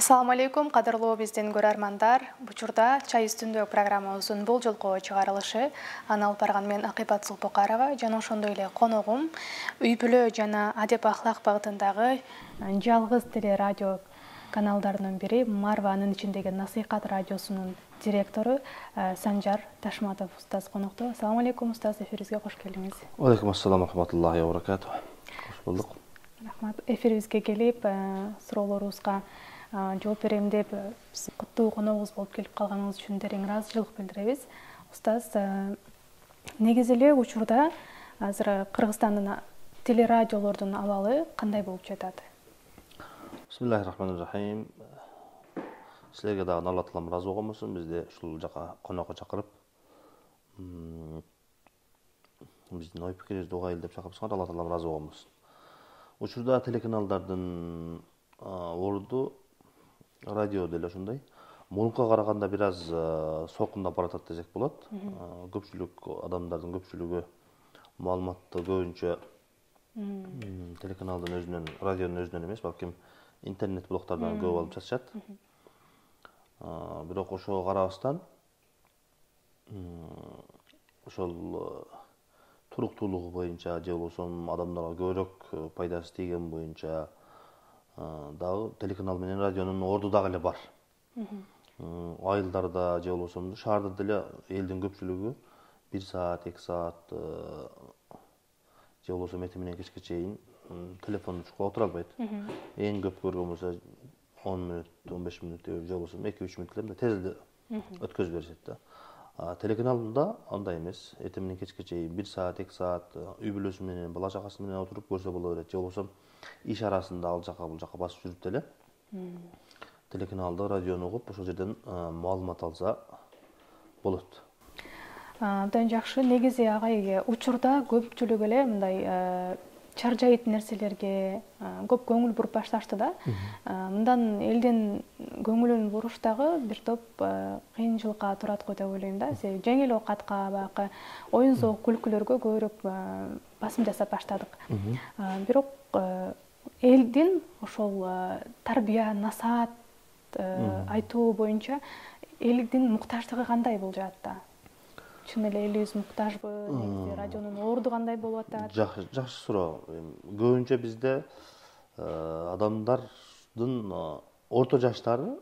Assalamu alaikum, кадырлуу биздин көрөрмандар. Учурда чай үстүндө программабыздын бул жолку чыгарылышы аны алып барган мен Акыйбат Сулпокарова жана ошондой эле коногум үй бүлө жана адеп ахлак багытындагы жалгыз телерадио каналдарынын бири Марва анын ичиндеги Насыйкат радиосунун директору Санжар Ташматов устаз конокто. Assalamu alaikum, устаз, эфирибизге кош келдиңиз. Алейкум ассалам рахматуллахи ва баракатух. Кош болдук. Рахмат. Эфирибизге келип, суроолорубузга жооп берем деп биз куттуу коногубуз болуп келип калганыңыз үчүн терең ыраазычылык билдиребиз. Устаз, негизи эле учурда азыр Кыргызстандын телерадиолордун абалы кандай болуп жатат? Бисмиллахир-рахманир-рахим. Силерге дагы Алла таалам ыраазы болгонбосун, бизди ушул жака конокко чакырып, биздин ой пикирибизди угайлы деп чакырыпсыңар, Алла таалам ыраазы болгонбосун. Учурда телеканалдардын орду радио деле ошондой. Мурункуга караганда бир аз сокундап баратат десек болот. Көпчүлүк адамдардын көпчүлүгү маалыматты көбүнчө телеканалдын өзүнөн, радионун өзүнөн эмес, балким интернет блогтордон көп алып жатышат. Бирок ошого карабастан ошол туруктуулугу боюнча же болбосо адамдарга көбүрөөк пайдасы тийген боюнча дагы телеканал менен радионун орду дагы эле бар. Айылдарда же болбосо шаарда деле элдин көпчүлүгү 1 саат, 2 саат же болбосо эртең менен кечке чейин телефондун чукуп отура албайт. Эң көп көргөн болсо 10 мүнөт, 15 мүнөт же болбосо 2-3 мүнөт эле тез өткөзүп беришет да. Телеканалда андай эмес. Эртең менен кечке чейин 1 саат, 2 саат үй бүлөсү менен, бала чакасы менен отуруп көрсө боло берет. Же болбосо иш арасында ал жака бул жака басып жүрүп деле телеканалды, радиону угуп, ошол жерден маалымат алса болот. Абдан жакшы. Негизи агайге учурда көпчүлүк эле мындай чаржайт нерселерге көп көңүл буруп башташты да. Мындан элдин көңүлүн буруш дагы бир топ кыйынчылыкка турат го деп ойлойм да. Жеңил оокатка, баягы оюн зоок күлкүлөргө көбүрөөк басым жасап баштадык. Бирок элдин ошол тарбия, насаат айтуу боюнча элдин муктаждыгы кандай болуп жатат? Чын эле элибиз муктажбы? Негизи радионун орду кандай болуп атат? Жакшы суроо. Көбүнчө бизде адамдардын орто жаштары,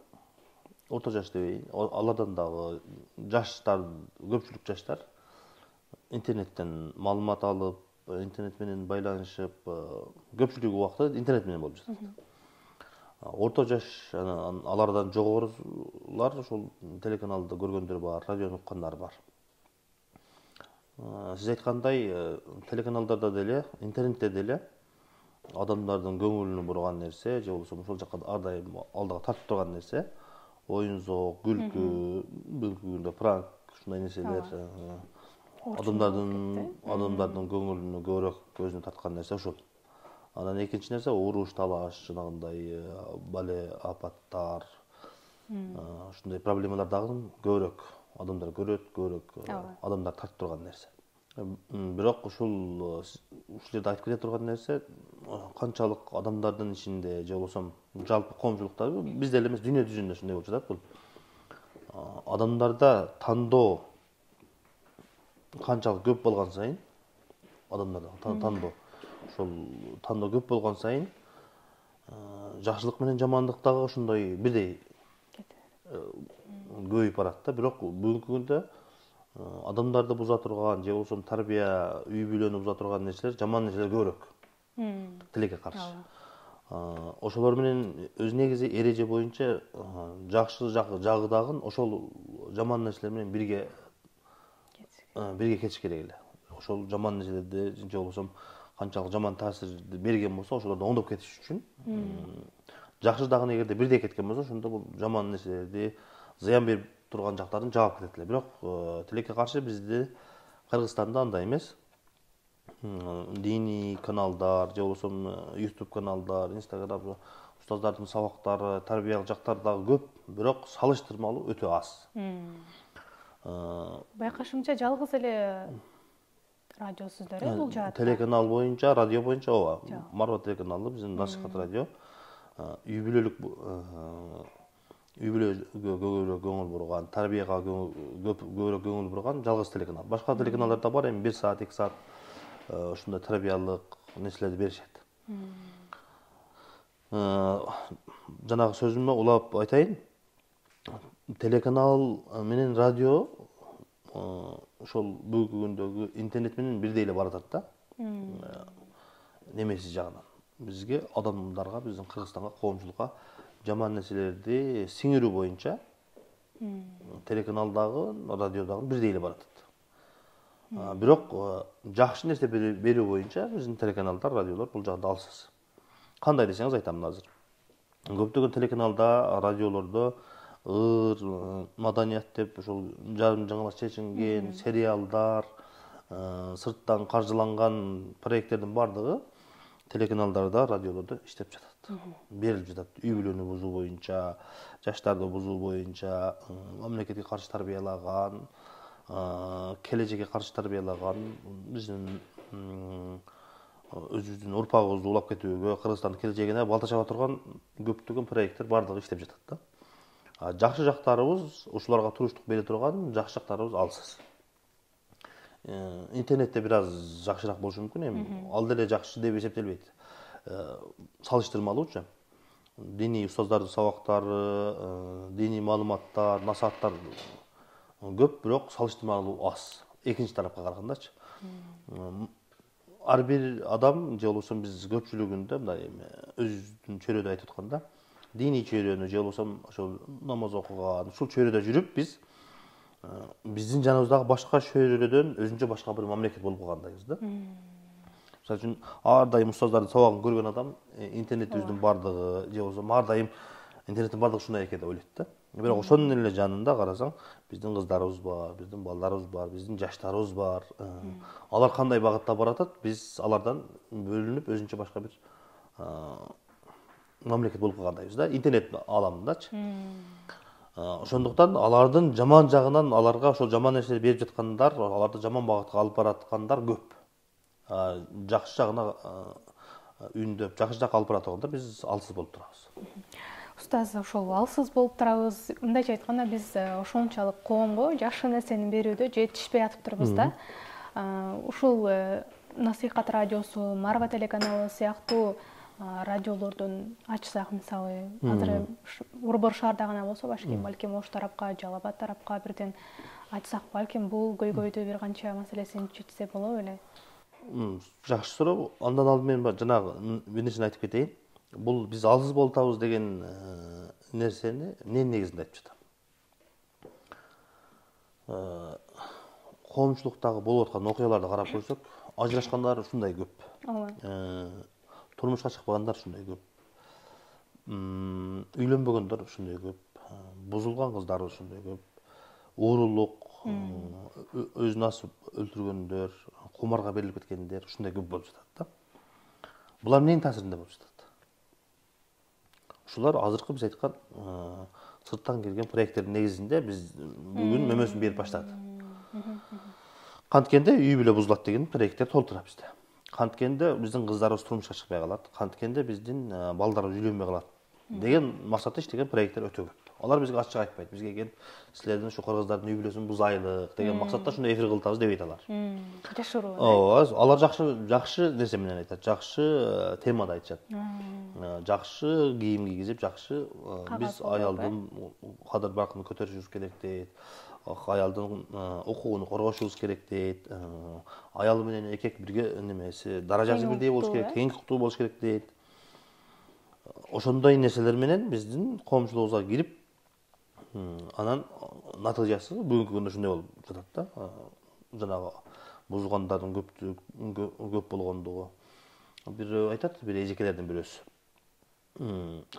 орто жаш дебейин, алардан дагы жаштар, көпчүлүк жаштар интернеттен маалымат алып, интернет менен байланышып, көпчүлүк убакыты интернет менен болуп жатат. Орто жаш, алардан жогорулар ошол телеканалды көргөндөр бар, радиону уккандар бар. Сиз айткандай, телеканалдарда деле, интернетте деле адамдардын көңүлүн бурган нерсе, же болбосо ошол жака ар дайым алдыга тартып турган нерсе, оюн зоок, күлкү, пранк, ушундай нерселер, адамдардын көңүлүнө көбүрөөк көзүнө тарткан нерсе ошол. Анан экинчи нерсе уруш, талаш, жанагындай бале апаттар, ушундай проблемалар дагы көбүрөөк адамдар көрөт, көбүрөөк адамдар тартып турган нерсе. Бирок ушул жерде айтып кете турган нерсе, канчалык адамдардын ичинде же болбосо жалпы коомчулукта, бизде эле эмес, дүйнө жүзүндө ушундай болуп жатат. Бул адамдарда тандоо канчалык көп болгон сайын, адамдарда тандоо, ошол тандоо көп болгон сайын, жакшылык менен жамандык дагы ошондой бирдей көбөйүп барат да. Бирок бүгүнкү күндө адамдарды буза турган же болбосо тарбия, үй бүлөнү буза турган нерселер, жаман нерселер көбүрөөк тилекке каршы. Ошолор менен өз негизи эреже боюнча жакшы жагыдагы ошол жаман нерселер менен бирге кетиш керек эле. Ошол жаман нерселерди же болбосо канчалык жаман таасирди берген болсо, ошолорду оңдоп кетиш үчүн, жакшы дагы эгерде бирдей кеткен болсо, ошондо бул жаман нерселерди, зыян берип турган жактарын жаап кетет эле. Бирок тилекке каршы бизде Кыргызстанда андай эмес. Диний каналдар, же болбосо YouTube каналдар, Instagram, устаздардын сабактары, тарбиялык жактары дагы көп, бирок салыштырмалуу өтө аз. Байкашымча жалгыз эле радиосуздар бул жаатта. Телеканал боюнча, радио боюнча ооба. Марва телеканалы, биздин Насыйкат радио үй бүлөлүк үй бүлөгө көбүрөөк көңүл бурган, тарбияга көбүрөөк көңүл бурган жалгыз телеканал. Башка телеканалдарда бар, эми 1 саат, 2 саат ушундай тарбиялык нерселерди беришет. Жанагы сөзүмө улап айтайын. Телеканал менен радио ошол бүгүнкү күндөгү интернет менен бирдей эле баратат да. Немеси жагынан. Бизге адамдарга, биздин Кыргызстанга, коомчулукка жаман нерселерди сиңирүү боюнча телеканалдагы, радиодагы бирдей эле баратат. Бирок жакшы нерсе берүү боюнча биздин телеканалдар, радиолор бул жагда алсыз. Кандай десеңиз айтам азыр. Көптөгөн телеканалда, радиолордо ыр, маданият деп ошол жарым жаңылык чечинген сериалдар, сырттан каржыланган проекттердин бардыгы телеканалдарда, радиолордо иштеп жатат. Берилип жатат. Үй бүлөнү бузуу боюнча, жаштарды бузуу боюнча, мамлекетке каршы тарбиялаган, келечекке каршы тарбиялаган, биздин өзүбүздүн урпагыбызды улап кетүүгө, Кыргызстандын келечегине балта чаба турган көптөгөн проекттер бардыгы иштеп жатат да. Жакшы жактарыбыз, ушуларга туруштук бере турган жакшы жактарыбыз алсыз. Интернетте бир аз жакшыраак болушу мүмкүн, эми ал деле жакшы деп эсептелбейт. Салыштырмалуучу диний устаздардын сабактары, диний маалыматтар, насааттар көп, бирок салыштырмалуу аз. Экинчи тарапка карагандачы. Ар бир адам же болбосо биз көпчүлүгүндө мындай өзүбүздүн чөйрөдө айтып атканда, диний чөйрөнү же болбосо ошол намаз окуган, ушул чөйрөдө жүрүп биз биздин жаныбыздагы башка чөйрөдөн өзүнчө башка бир мамлекет болуп калгандайбыз да. Мисалы үчүн ар дайым устаздардын сабагын көргөн адам интернетибиздин бардыгы же болбосо ар дайым интернеттин бардыгы ушундай экен деп ойлойт да. Бирок ошонун эле жанында карасаң, биздин кыздарыбыз бар, биздин балдарыбыз бар, биздин жаштарыбыз бар. Алар кандай багытта баратат, биз алардан бөлүнүп өзүнчө башка бир мамлекет болуп калгандайбыз да, интернет аламындачы. Ошондуктан алардын жаман жагынан аларга ошол жаман нерселерди берип жаткандар, аларды жаман багытка алып бараткандар көп. Жакшы жагына үндөп, жакшы жакка алып бара тургандар биз алсыз болуп турабыз. Устаз, ошол алсыз болуп турабыз. Мындайча айтканда биз ошончалык коомго жакшы нерсени берүүдө жетишпей атыптырбыз да. Ушул Насыйкат радиосу, Марва телеканалы сыяктуу радиолордон ачсак, мисалы, азыр Орбор шаарда гана болсо, балким Ош тарапка, Жалал Абад тарапка бирден ачсак, балким бул көйгөйдү бир канча маселесин чечсе боло беле. Жакшы суроо. Андан алдымен жанагы бир нерсени айтып кетейин. Бул биз алсыз болуп атабыз деген нерсени эмненин негизинде айтып жатам. Коомчулуктагы болуп аткан окуяларды карап көрсөк, ажырашкандар ушундай көп. Турмушка чыкпагандар ушундай көп. Үйлөнбөгөндөр ушундай көп. Бузулган кыздар ушундай көп. Уурулук, өзүн асып өлтүргөндөр, кумарга берилип кеткендер ушундай көп болуп жатат да. Булар эмненин таасиринде болуп жатат? Ушулар азыркы биз айткан сырттан келген проекттердин негизинде биз бүгүн мөмөсүн берип баштады. Канткенде үй бүлө бузулат деген проекттер толтура бизде. Канткенде биздин кыздарыбыз турмушка чыкпай калат, канткенде биздин балдарыбыз үйлөнбөй калат деген максатта иштеген проекттер өтө көп. Алар бизге ачык айтпайт. Бизге келип, силердин ушу кыргыздардын үй бүлөсүн бузайлык деген максатта ушундай эфир кылтабыз дебейт алар. Жашыруу. Ооба, алар жакшы нерсе менен айтат, жакшы темада айтышат. Жакшы кийим кийгизип, жакшы биз аялдын кадыр баркын көтөрүшүбүз керек дейт. Аялдын укугун коргошубуз керек дейт. Аял менен эркек бирге немеси даражасы бирдей болуш керек, тең укуктуу болуш керек дейт. Ошондой нерселер менен биздин коомчулугубузга кирип, анан натыйжасы бүгүнкү күндө ушундай болуп жатат да. Жанагы бузулгандардын көп болгондугу. Бир айтат, бир эжекелердин бирөөсү.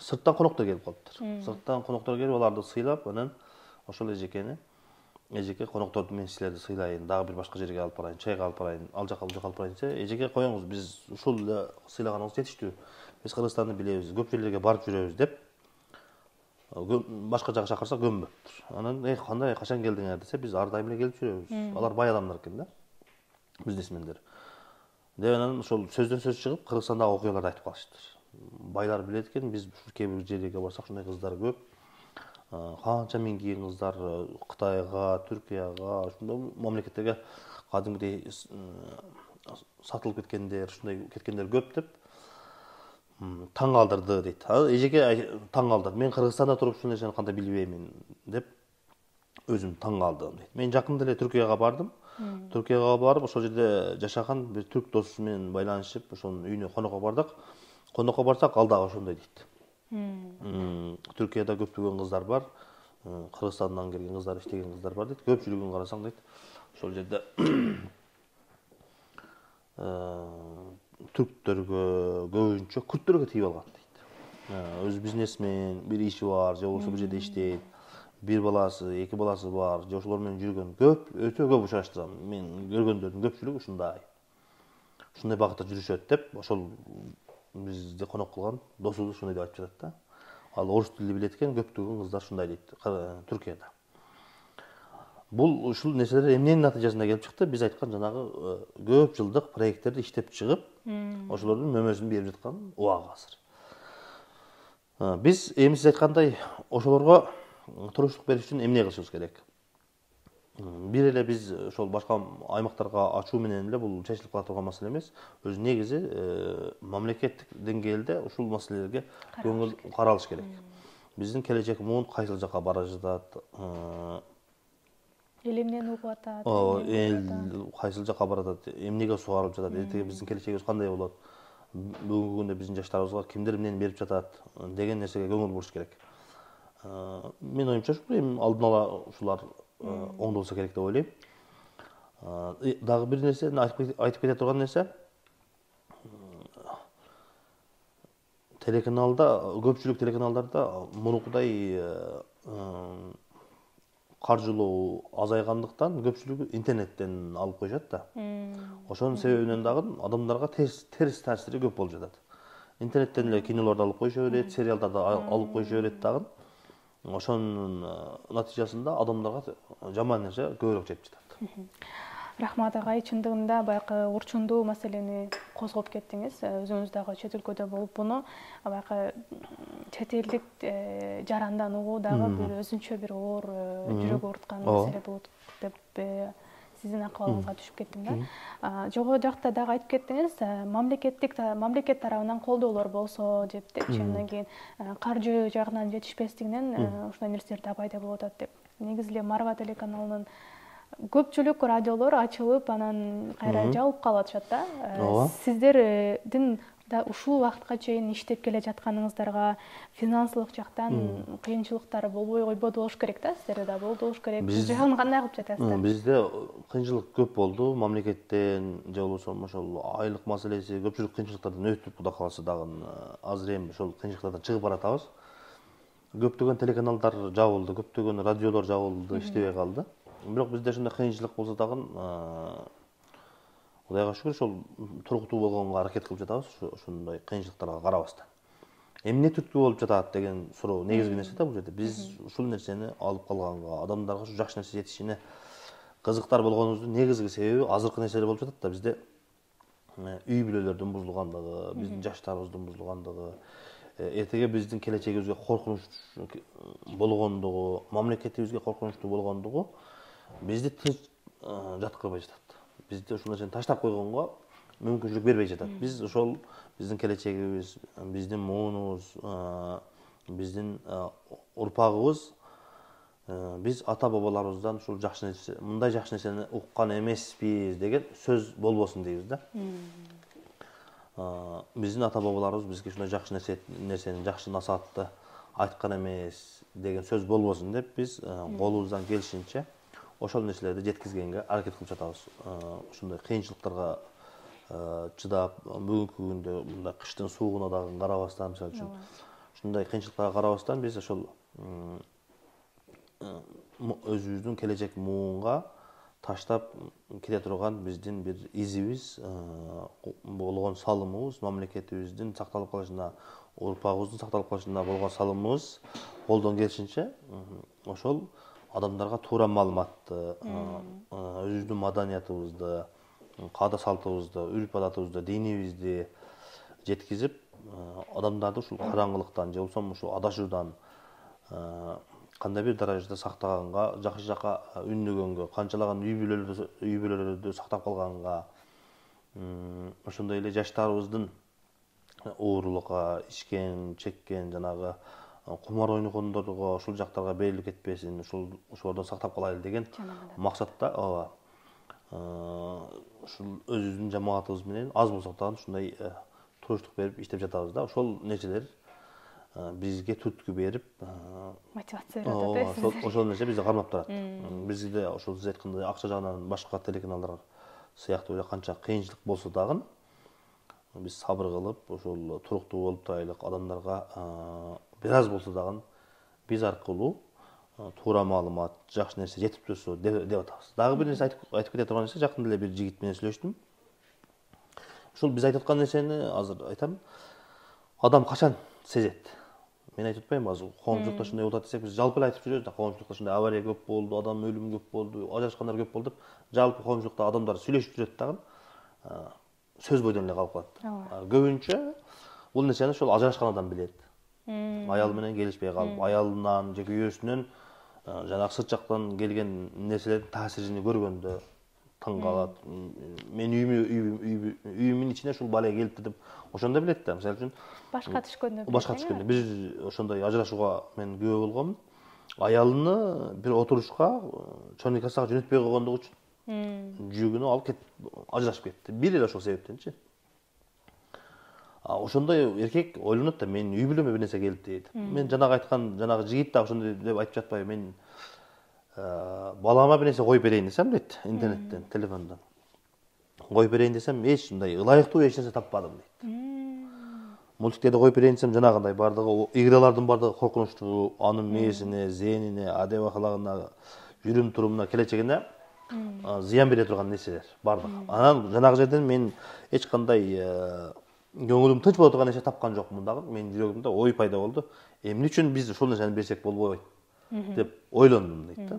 Сырттан коноктор келип калыптыр. Сырттан коноктор келип, аларды сыйлап, анан ошол эжеке конокторду мен силерди сыйлайын, дагы бир башка жерге алып барайын, чайга алып барайын, ал жака бул жака алып барайын десе, эжеке коюңуз, биз ушул эле сыйлаганыңыз жетиштүү. Биз Кыргызстанды билебиз, көп жерлерге барып жүрөбүз деп башка жака чакырса көнбөптүр. Анан кандай, качан келдиңер десе, биз ар дайым эле келип жүрөбүз. Алар бай адамдар экен да, бизнесмендер. Деп анан ошол сөздөн сөз чыгып, Кыргызстандагы окуяларды айтып калышты. Байлар билет экен, биз кээ бир жерлерге барсак ушундай кыздар көп. канча миң кийин кыздар Кытайга, Түркияга, ушундай мамлекеттерге кадимгидей сатылып кеткендер, ушундай кеткендер көп деп таң калтырды дейт. Эжеке таң калтырды. Мен Кыргызстанда туруп ушул нерсени кандай билбеймин деп өзүм таң калдым дейт. Мен жакында эле Түркияга бардым. Түркияга барып, ошол жерде жашаган бир түрк досу менен байланышып, ошонун үйүнө конокко бардык. Конокко барсак, ал дагы ошондой дейт. Түркияда көптөгөн кыздар бар, Кыргызстандан келген кыздар, иштеген кыздар бар дейт. Көпчүлүгүн карасаң дейт, ошол жерде түрктөргө, көбүнчө күрттөргө тийип алган дейт. Өзү бизнесмен, бир иши бар, же болбосо бир жерде иштейт, бир баласы, эки баласы бар, же ошолор менен жүргөн өтө көп учурашты. Мен көргөндөрдүн көпчүлүгү ушундай багытта жүрүшөт деп, ошол бизди конок кылган досубуз ушундай деп айтып жатат да. Ал орус тилди билет экен, көптөгөн кыздар ушундай дейт Түркияда. Бул ушул нерселер эмненин натыйжасында келип чыкты? Биз айткан жанагы көп жылдык проекттерди иштеп чыгып, ошолордун мөмөсүн берип жаткан убагы азыр. Биз эми сиз айткандай ошолорго туруштук бериш үчүн эмне кылышыбыз керек? Бир эле биз ошол башка аймактарга ачуу менен эле бул чечилип кала турган маселе эмес. Өзү негизи мамлекеттик деңгээлде ушул маселелерге көңүл каралыш керек. Биздин келечек муун кайсыл жака бара жатат? Эл эмнени угуп атат? Эл кайсыл жака баратат? Эмнеге сугарылып жатат? Эртеге биздин келечегибиз кандай болот? Бүгүнкү күндө биздин жаштарыбызга кимдер эмнени берип жатат деген нерсеге көңүл буруш керек. Мен оюмча эми алдын ала ушулар оңдолсо керек деп ойлойм. Дагы бир нерсе айтып кете турган нерсе, телеканалда, көпчүлүк телеканалдарда мурункудай каржылоо азайгандыктан көпчүлүгү интернеттен алып коюшат да. Ошонун себебинен дагы адамдарга терс таасири көп болуп жатат. Интернеттен эле кинолорду алып коюша берет, сериалдарды алып коюша берет дагы. Ошонун натыйжасында адамдарга жаман нерсе көбүрөөк жетип жатат. Рахмат агай, чындыгында баягы урчундуу маселени козгоп кеттиңиз. Өзүңүз дагы чет өлкөдө болуп, буну баягы чет элдик жарандан угуу дагы бир өзүнчө бир оор жүрөк ооруткан маселе болот деп сиздин акыбалыңызга түшүп кеттим да. Жогору жакта дагы айтып кеттиңиз, мамлекет тарабынан колдоолор болсо депчи, андан кийин каржы жагынан жетишпестигинен ушундай нерселер да пайда болуп атат деп. Негизи эле Марва телеканалынын көпчүлүк радиолор ачылып, анан кайра жабылып калып атышат да. Сиздердин да ушул убакытка чейин иштеп келе жатканыңыздарга финансылык жактан кыйынчылыктар болбой койбоду болуш керек да, сиздерде да болду болуш керек. Бул жагын кандай кылып жатасыздар? Бизде кыйынчылык көп болду, мамлекеттен же болбосо ошол айлык маселеси, көпчүлүк кыйынчылыктардан өтүп, Кудай кааласа дагы азыр эми ошол кыйынчылыктардан чыгып баратабыз. Көптөгөн телеканалдар жабылды, көптөгөн радиолор жабылды, иштебей калды. Бирок бизде ушундай кыйынчылык болсо дагы Кудайга шүгүр ошол туруктуу болгонго аракет кылып жатабыз, ошондой кыйынчылыктарга карабастан. Эмне түрткү болуп жатат деген суроо негизги нерсе да бул жерде. Биз ушул нерсени алып калганга, адамдарга ушу жакшы нерсе жетишине кызыктар болгонубуздун негизги себеби азыркы нерселер болуп жатат да. Бизде үй бүлөлөрдүн бузулгандыгы, биздин жаштарыбыздын бузулгандыгы, эртеге биздин келечегибизге коркунуч болгондугу, мамлекетибизге коркунучтуу болгондугу бизди тынч жаткырбай жатат. Бизди ушул нерсени таштап койгонго мүмкүнчүлүк бербей жатат. Биз ошол биздин келечегибиз, биздин муунубуз, биздин урпагыбыз, биз ата бабаларыбыздан ушул жакшы нерсе, мындай жакшы нерсени уккан эмеспиз деген сөз болбосун дейбиз да. Биздин ата бабаларыбыз бизге ушундай жакшы нерсени, жакшы насаатты айткан эмес деген сөз болбосун деп биз колубуздан келишинче ошол нерселерди жеткизгенге аракет кылып жатабыз. Ушундай кыйынчылыктарга чыдап, бүгүнкү күндө мындай кыштын суугуна дагы карабастан, мисалы үчүн ушундай кыйынчылыктарга карабастан биз ошол өзүбүздүн келечек муунга таштап кете турган биздин бир изибиз болгон салымыбыз, мамлекетибиздин сакталып калышына, урпагыбыздын сакталып калышына болгон салымыбыз колдон келишинче ошол адамдарга туура маалыматты, өзүбүздүн маданиятыбызды, каада салтыбызды, үрп адатыбызды, динибизди жеткизип, адамдарды ушул караңгылыктан же болбосо ушул адашуудан кандай бир даражада сактаганга, жакшы жака үннөгөнгө, канчалаган үй бүлөлөрдү сактап калганга, ошондой эле жаштарыбыздын оорулукка, ичкен, чеккен, жанагы кумар ойногондорго, ушул жактарга берилип кетпесин, ошолордон сактап калайлы деген максатта, ооба, ушул өзүбүздүн жамаатыбыз менен аз болсо дагы ушундай туруштук берип иштеп жатабыз да. Ошол нерселер бизге түрткү берип, мотивация берет. Ошол нерсе бизди кармап турат. Бизде ошол сиз айткандай акча жагынан башка телеканалдар сыяктуу эле канча кыйынчылык болсо дагы биз сабыр кылып, ошол туруктуу болуп турайлык, адамдарга бир аз болсо дагы биз аркылуу туура маалымат, жакшы нерсе жетип турсу деп атабыз. Дагы бир нерсе айтып кете турган нерсе, жакында эле бир жигит менен сүйлөштүм. Ушул биз айтып аткан нерсени азыр айтам. Адам качан сезет? Мен айтып атпайм, азыр коомчулукта ушундай болот десек, биз жалпы эле айтып жүрөбүз да, коомчулукта ушундай авария көп болду, адам өлүмү көп болду, ажырашкандар көп болду деп, жалпы коомчулукта адамдар сүйлөшүп жүрөт дагы, сөз бойдон эле калып калат. Көбүнчө бул нерсени ошол ажырашкан адам билет. Аялы менен келишпей калып, аялынан же күйөөсүнөн жанагы сырт жактан келген нерселердин таасирин көргөндө таң калат. Мен үйүмдүн ичине ушул бала келипти деп ошондо билет да. Мисалы үчүн башка түшкөндө. Башка түшкөндө бир ошондой ажырашууга мен күбө болгом. Аялыны бир отурушка чоң кассага жөнөтпөй койгондугу үчүн жүгүнү алып кетип ажырашып кетти. Бир эле ошол себептенчи. Ошондой эркек ойлонот да, мен үй бүлөмө бир нерсе келди дейт. Мен жанагы айткан жанагы жигит да ошондой деп айтып жатпайбы. Мен балама бир нерсе коюп берейин десем дейт, интернеттен, телефондон. Коюп берейин десем, эч мындай ылайыктуу эч нерсе таппадым дейт. Мультиктерди коюп берейин десем, жанагындай бардыгы, игралардын бардыгы коркунучтуу, анын мээсине, зээнине, адеп акылагына, жүрүм турумуна, келечегине зыян бере турган нерселер бардыгы. Анан жанагы жерден мен эч кандай көңүлүм тынч боло турган нерсе тапкан жокмун дагы. Менин жүрөгүмдө ой пайда болду. Эмне үчүн биз ушул нерсени берсек болбойт деп ойлондум дейт да.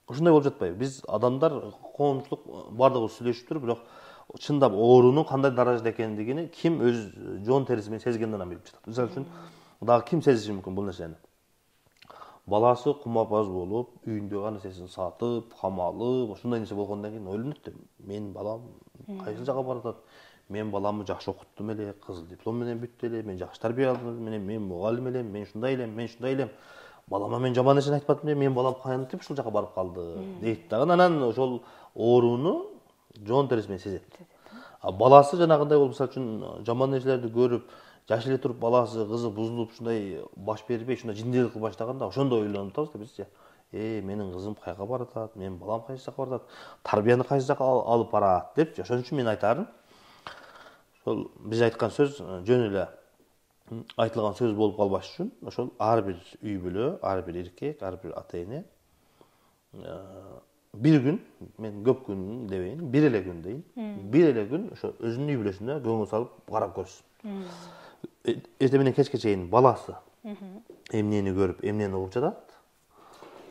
Ушундай болуп жатпайбы? Биз адамдар, коомчулук бардыгыбыз сүйлөшүп туруп, бирок чындап оорунун кандай даражада экендигини ким өз жон териси менен сезгенден анан билип жатат. Мисалы үчүн дагы ким сезиши мүмкүн бул нерсени? Баласы кумарбаз болуп, үйүндөгү ар нерсесин сатып, камалып, ушундай нерсе болгондон кийин ойлонот да, мен балам кайсы жака баратат? Мен баламды жакшы окуттум эле, кызыл диплом менен бүттү эле, мен жакшы тарбия алдым эле, мен мугалим элем, мен ушундай элем, балама мен жаман нерсени айтпадым эле, мен балам кантип ушул жака барып калды дейт дагы. Анан ошол ооруну жон териси менен сезет. Баласы жанагындай болуп, мисалы үчүн жаман нерселерди көрүп, жаш эле туруп баласы, кызы бузулуп, ушундай баш бербей, ушундай жиндилик кылып баштаганда ошондо ойлонуп атабыз да бизчи. Менин кызым кайга баратат, менин балам кайсы жака баратат, тарбияны кайсы жака алып барат депчи. Ошон үчүн мен айтарым, ошол биз айткан сөз жөн эле айтылган сөз болуп калбаш үчүн, ошол ар бир үй бүлө, ар бир эркек, ар бир ата эне бир күн, мен көп күн дебейин, бир эле күн дейин, бир эле күн ошо өзүнүн үй бүлөсүнө көңүл салып карап көрсүн. Эртең менен кечке чейин баласы эмнени көрүп, эмнени угуп жатат,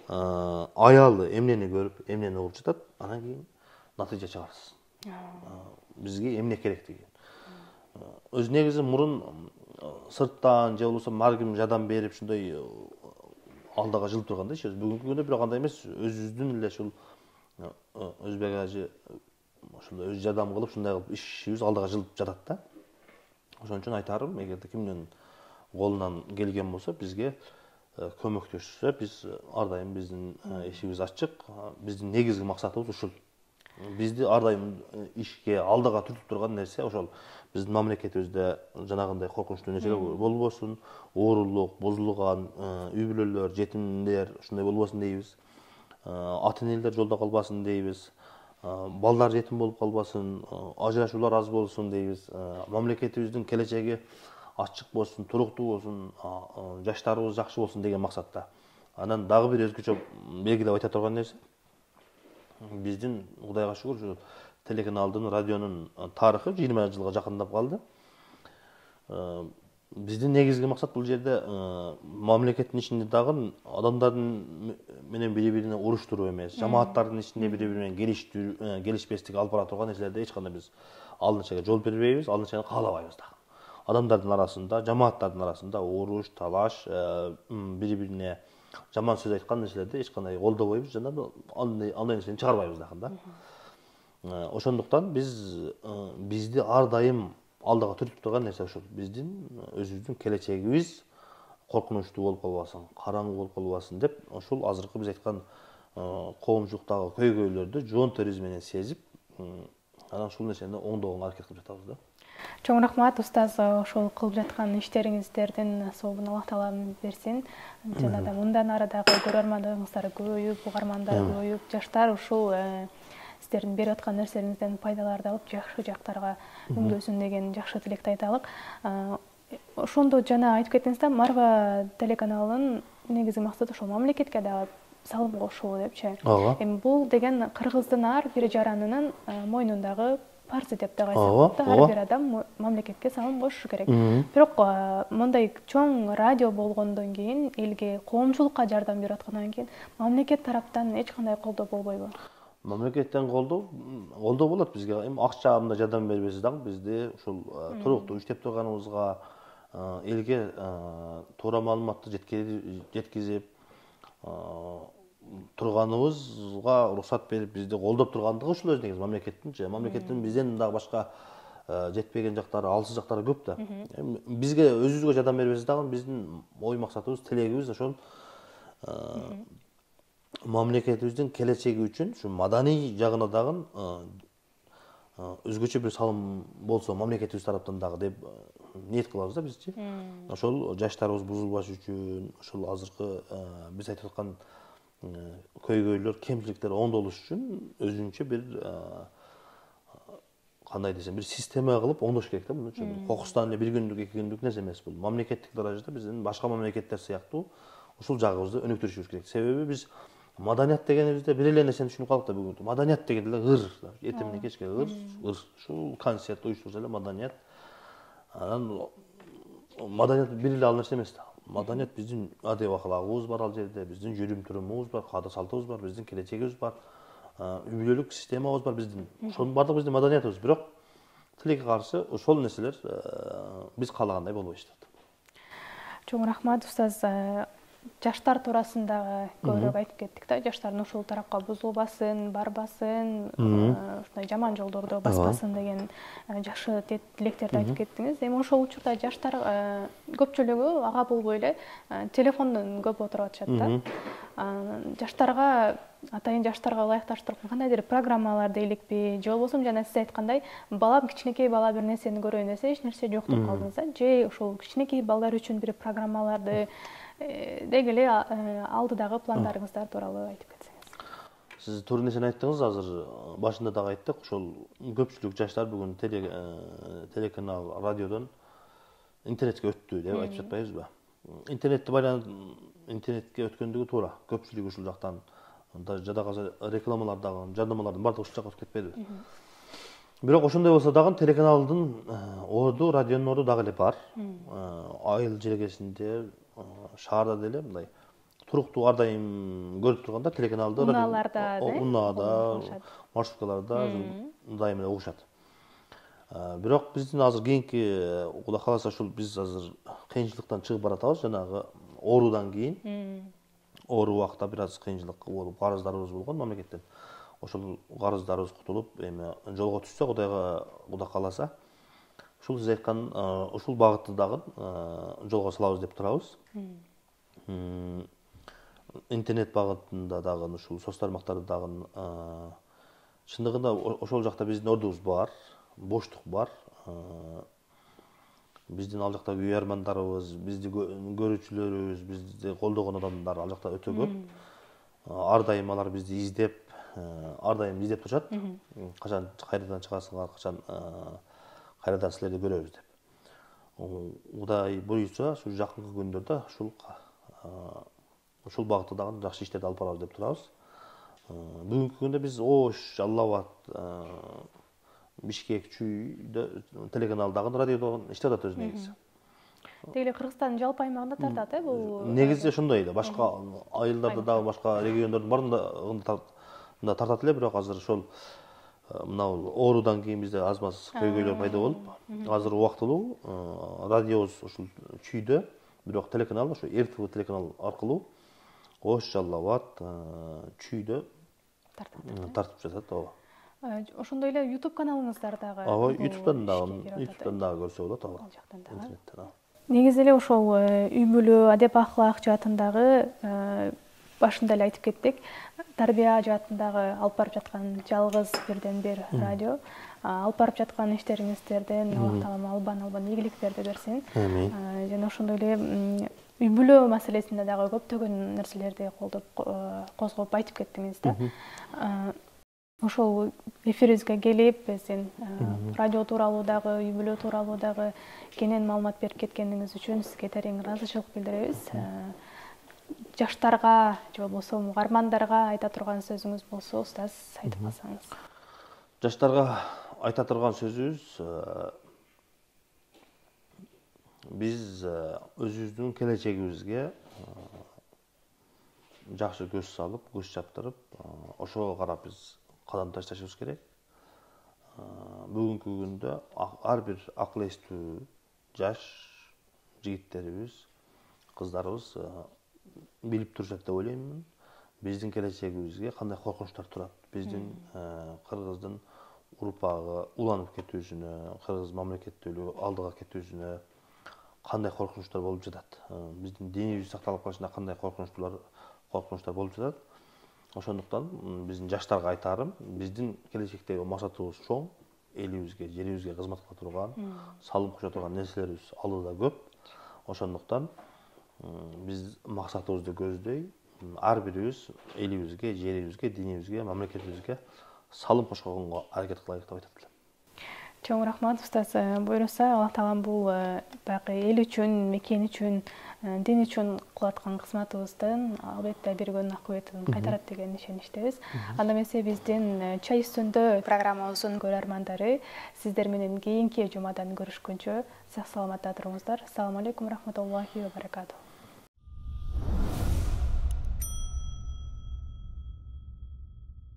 аялы эмнени көрүп, эмнени угуп жатат, анан кийин натыйжа чыгарсын. Бизге эмне керектиги. Өз негизи мурун сырттан же болбосо ар ким жардам берип ушундай алдага жылып турганда, бүгүнкү күндө бирок андай эмес, өзүбүздүн эле ушул Өзбек ажы ошондой өз жардам кылып, ушундай кылып ишибиз алдыга жылып жатат да. Ошон үчүн айтарым, эгерде кимдин колунан келген болсо, бизге көмөктөшсө, биз ар дайым биздин эшигибиз ачык. Биздин негизги максатыбыз ушул. Бизди ар дайым ишке алдыга түртүп турган нерсе ошол. Биздин мамлекетибизде жанагындай коркунучтуу нерселер болбосун, оорулук, бузулган үй бүлөлөр, жетимдер ушундай болбосун дейбиз. Ата-энелер жолдо калбасын дейбиз. Балдар жетим болуп калбасын, ажырашуулар аз болсун дейбиз. Мамлекетибиздин келечеги ачык болсун, туруктуу болсун, жаштарыбыз жакшы болсун деген максатта. Анан дагы бир өзгөчө белгилеп айта турган нерсе, биздин Кудайга шүгүр телеканалдын, радионун тарыхы 20 жылга жакындап калды. Биздин негизги максат бул жерде мамлекеттин ичинде дагы адамдардын менен бири-бирине уруштуруу эмес, жамааттардын ичинде бири-бири менен келишпестик алып бара турган нерселерде эч кандай биз ал нерсеге жол бербейбиз, ал нерсени каалабайбыз дагы. Адамдардын арасында, жамааттардын арасында уруш, талаш, бири-бирине жаман сөз айткан нерселерди эч кандай колдобойбуз жана андай нерсени чыгарбайбыз дагы да. Ошондуктан бизди ар дайым алдыга түртүп турган нерсе ошол. Биздин өзүбүздүн келечегибиз коркунучтуу болуп калбасын, караңгы болуп калбасын деп, ошол азыркы биз айткан коомчулуктагы көйгөйлөрдү жоон терибиз менен сезип, анан ушул нерсени оңдогонго аракет кылып жатабыз да. Чоң рахмат устаз, ошол кылып жаткан иштериңиздердин сообун Аллах таала берсин. Жана да мындан ары дагы көрөрмандарыңыздар көбөйүп, угармандар көбөйүп, жаштар ушул сиздердин берип аткан нерселериңизден пайдаларды алып, жакшы жактарга үндөсүн деген жакшы тилекти айталык. Ошондо жана айтып кеттиңиз да, Марва телеканалынын негизги максаты ошол мамлекетке дагы салым кошуу депчи. Эми бул деген кыргыздын ар бир жаранынын мойнундагы парзы деп да айтсак, ар бир адам мамлекетке салым кошушу керек. Бирок мындай чоң радио болгондон кийин, элге, коомчулукка жардам берип аткандан кийин, мамлекет тараптан эч кандай колдоо болбойбу? Мамлекеттен колдоо болот бизге. Эми акча мындай жардам бербесе дагы бизде ушул туруктуу иштеп турганыбызга, элге туура маалыматты жеткизип турганыбызга уруксат берип, бизди колдоп тургандыгы ушул өзү негизи мамлекеттин бизден дагы башка жетпеген жактары, алсыз жактары көп да. Бизге өзүбүзгө жардам бербесе дагы биздин ой максатыбыз, тилегибиз ошол мамлекетибиздин келечеги үчүн ушу маданий жагына дагы өзгөчө бир салым болсо мамлекетибиз тараптан дагы деп ниет кылабыз да бизчи. Ошол жаштарыбыз бузулбаш үчүн, ошол азыркы биз айтып аткан көйгөйлөр, кемчиликтер оңдолуш үчүн өзүнчө бир кандай десем, бир система кылып оңдош керек да. Муну үчүн кокустан эле бир күндүк, 2 күндүк нерсе эмес бул. Мамлекеттик даражада биздин башка мамлекеттер сыяктуу ушул жагыбызды өнүктүрүшүбүз керек. Себеби биз маданият дегенибизде бир эле нерсени түшүнүп калдык да бүгүн. Маданият деген эле ыр, эртең менен кечке ыр. Ушул концерт уюштурса эле маданият. Анан маданият бир эле ал нерсе эмес да. Маданият биздин адеп аклагыбыз бар ал жерде, биздин жүрүм турумубуз бар, каада салтыбыз бар, биздин келечегибиз бар, үй бүлөлүк системабыз бар биздин. Ошонун баардыгы биздин маданиятыбыз. Бирок тилекке каршы ошол нерселер биз каалагандай болбой жатат. Чоң рахмат устаз. Жаштар туурасында көбүрөөк айтып кеттик да. Жаштардын ушул тарапка бузулбасын, барбасын, ушундай жаман жолдорду баспасын деген жакшы тилектерди айтып кеттиңиз. Эми ошол учурда жаштар көпчүлүгү ага болбой эле телефондон көп отуруп атышат да. Жаштарга, атайын жаштарга ылайыкташтырып кандайдыр программаларды иликпи, же болбосо жана сиз айткандай, балам кичинекей бала бир нерсени көрөйүн десе, эч нерсе жок деп калдыңыз да. Же ошол кичинекей балдар үчүн бир программаларды деги эле алдыдагы пландарыңыздар тууралуу айтып кетсеңиз. Сиз туура нерсени айттыңыз. Азыр башында дагы айттык, ошол көпчүлүк жаштар бүгүн телеканал, радиодон интернетке өттү деп айтып жатпайбызбы? Интернетке өткөндүгү туура. Көпчүлүгү ушул жактан жада калса рекламалардагы, жарнамалардын баардыгы ушул жакка өтүп кетпедиби? Бирок ошондой болсо дагы телеканалдын орду, радионун орду дагы эле бар. Айыл жергесинде, шаарда деле мындай туруктуу ар дайым көрүп турганда телеканалды, унаада, маршруткаларда дайым эле угушат. Бирок биздин азыр кийинки, Кудай кааласа, ушул биз азыр кыйынчылыктан чыгып баратабыз. Жанагы оорудан кийин, оору убакта бир аз кыйынчылык болуп, карыздарыбыз болгон мамлекеттен. Ошол карыздарыбыз кутулуп, эми жолго түшсө, Кудай кааласа, ушул сиз айткан ушул багытты дагы жолго салабыз деп турабыз. Интернет багытында дагы, ушул соц тармактарда дагы чындыгында ошол жакта биздин ордубуз бар, боштук бар. Биздин ал жактагы үй армандарыбыз, бизди көрүүчүлөрүбүз, бизди колдогон адамдар ал жакта өтө көп. Ар дайым алар бизди издеп, ар дайым издеп турушат. Качан кайрадан чыгасыңар, качан кайрадан силерди көрөбүз деп. Кудай буйруса, ушу жакынкы күндөрдө ушул багытта дагы жакшы иштерди алып барабыз деп турабыз. Бүгүнкү күндө биз Ош, Жалал Абад, Бишкек, Чүйдө телеканалдагы, радиодо иштеп атат өзү негизи. Деги эле Кыргызстандын жалпы аймагында тартат, бул? Негизи ошондой да. Башка айылдарда дагы, башка региондордун баарында тартат эле, бирок азыр ошол мына оорудан кийин бизде аз маз көйгөйлөр пайда болуп, азыр убактылуу радиобуз ушул Чүйдө, бирок телеканал, ошо РТВ телеканал аркылуу Ош жаллабат, чүйдө тартып жатат. Ооба. Ошондой эле YouTube каналыңыздар дагы. Ооба, YouTube'дан дагы көрсө болот. Ооба. Интернеттен. Негизи эле ошол үй бүлө, адеп ахлак жаатындагы башында эле айтып кеттик, тарбия жаатындагы алып барып жаткан жалгыз бирден бир радио. Алып барып жаткан иштериңиздерден Аллах таалам албан ийгиликтерди берсин. Амин. Жана ошондой эле үй бүлө маселесинде дагы көптөгөн нерселерди козгоп айтып кеттиңиз да. Ошол эфирибизге келип, биздин радио тууралуу дагы, үй бүлө тууралуу дагы кенен маалымат берип кеткениңиз үчүн сизге терең ыраазычылык билдиребиз. Жаштарга же болбосо угармандарга айта турган сөзүңүз болсо, устаз, айтып калсаңыз. Жаштарга айта турган сөзүбүз, биз өзүбүздүн келечегибизге жакшы көз салып, көз чаптырып, ошого карап биз кадам ташташыбыз керек. Бүгүнкү күндө ар бир акыл эстүү жаш жигиттерибиз, кыздарыбыз билип турушат деп ойлоймун. Биздин келечегибизге кандай коркунучтар турат, биздин кыргыздын урпагы уланып кетүүсүнө, кыргыз мамлекеттүүлүгү алдыга кетүүсүнө кандай коркунучтар болуп жатат. Биздин динибиз сакталып калышына кандай коркунучтар болуп жатат. Ошондуктан биздин жаштарга айтарым, биздин келечектеги максатыбыз чоң, элибизге, жерибизге кызмат кыла турган, салым кошо турган нерселерибиз алдыда көп. Ошондуктан биз максатыбызды көздөй, ар бирибиз элибизге, жерибизге, динибизге, мамлекетибизге салым кошконго аракет кылайык деп айтат элем. Чоң рахмат, устаз. Буйруса, Аллах таалам бул баягы эл үчүн, мекен үчүн, дин үчүн кылаткан кызматыбыздын албетте бир күн акыбетін кайтарат деген ишеничтебиз. Анда эмесе биздин чай үстүндө программабыздын көрөрмандары сиздер менен кийинки жумадан көрүшкөнчө сак саламатта туруңуздар. Ассаламу алейкум рахматуллахи ва баракатух.